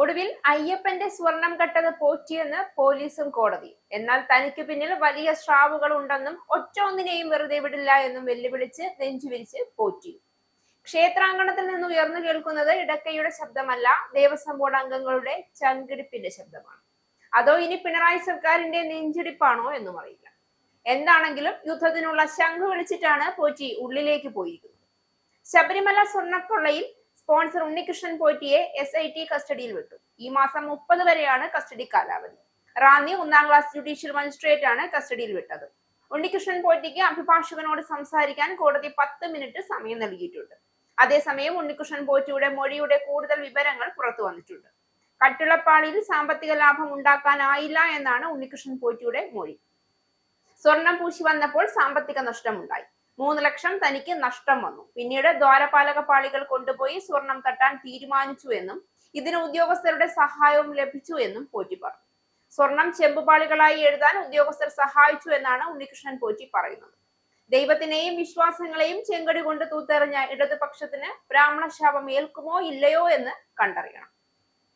ഒടുവിൽ അയ്യപ്പന്റെ സ്വർണം കട്ടത് പോറ്റിയെന്ന് പോലീസും കോടതിയും. എന്നാൽ തനിക്ക് പിന്നിൽ വലിയ സ്രാവുകൾ ഉണ്ടെന്നും ഒറ്റ ഒന്നിനെയും വെറുതെ വിടില്ല എന്നും വെല്ലുവിളിച്ച് നെഞ്ചുവിരിച്ച് പോറ്റി. ക്ഷേത്രാങ്കണത്തിൽ നിന്ന് ഉയർന്നു കേൾക്കുന്നത് ഇടക്കയുടെ ശബ്ദമല്ല, ദേവസ്വം ബോർഡ് അംഗങ്ങളുടെ ചങ്കിടിപ്പിന്റെ ശബ്ദമാണ്. അതോ ഇനി പിണറായി സർക്കാരിന്റെ നെഞ്ചിടിപ്പാണോ എന്നും അറിയില്ല. എന്താണെങ്കിലും യുദ്ധത്തിനുള്ള ശംഖ് വിളിച്ചിട്ടാണ് പോറ്റി ഉള്ളിലേക്ക് പോയിരിക്കുന്നത്. ശബരിമല സ്വർണ്ണക്കൊള്ളയിൽ സ്പോൺസർ ഉണ്ണികൃഷ്ണൻ പോറ്റിയെ SIT കസ്റ്റഡിയിൽ വിട്ടു. ഈ മാസം 30 വരെയാണ് കസ്റ്റഡി കാലാവധി. റാന്നി 1ാം ക്ലാസ് ജുഡീഷ്യൽ മജിസ്ട്രേറ്റ് ആണ് കസ്റ്റഡിയിൽ വിട്ടത്. ഉണ്ണികൃഷ്ണൻ പോറ്റിക്ക് അഭിഭാഷകനോട് സംസാരിക്കാൻ കോടതി 10 മിനിറ്റ് സമയം നൽകിയിട്ടുണ്ട്. അതേസമയം ഉണ്ണികൃഷ്ണൻ പോറ്റിയുടെ മൊഴിയുടെ കൂടുതൽ വിവരങ്ങൾ പുറത്തു വന്നിട്ടുണ്ട്. കട്ടിളപ്പാളിയിൽ സാമ്പത്തിക ലാഭം ഉണ്ടാക്കാനായില്ല എന്നാണ് ഉണ്ണികൃഷ്ണൻ പോറ്റിയുടെ മൊഴി. സ്വർണം പൂശി വന്നപ്പോൾ സാമ്പത്തിക നഷ്ടമുണ്ടായി. 3 ലക്ഷം തനിക്ക് നഷ്ടം വന്നു. പിന്നീട് ദ്വാരപാലക പാളികൾ കൊണ്ടുപോയി സ്വർണം തട്ടാൻ തീരുമാനിച്ചു എന്നും ഇതിന് ഉദ്യോഗസ്ഥരുടെ സഹായവും ലഭിച്ചു എന്നും പോറ്റി പറഞ്ഞു. സ്വർണം ചെമ്പുപാളികളായി എഴുതാൻ ഉദ്യോഗസ്ഥർ സഹായിച്ചു എന്നാണ് ഉണ്ണികൃഷ്ണൻ പോറ്റി പറയുന്നത്. ദൈവത്തിനെയും വിശ്വാസങ്ങളെയും ചെങ്കടി കൊണ്ട് തൂത്തെറിഞ്ഞ ഇടതുപക്ഷത്തിന് ബ്രാഹ്മണ ശാപം ഏൽക്കുമോ ഇല്ലയോ എന്ന് കണ്ടറിയണം.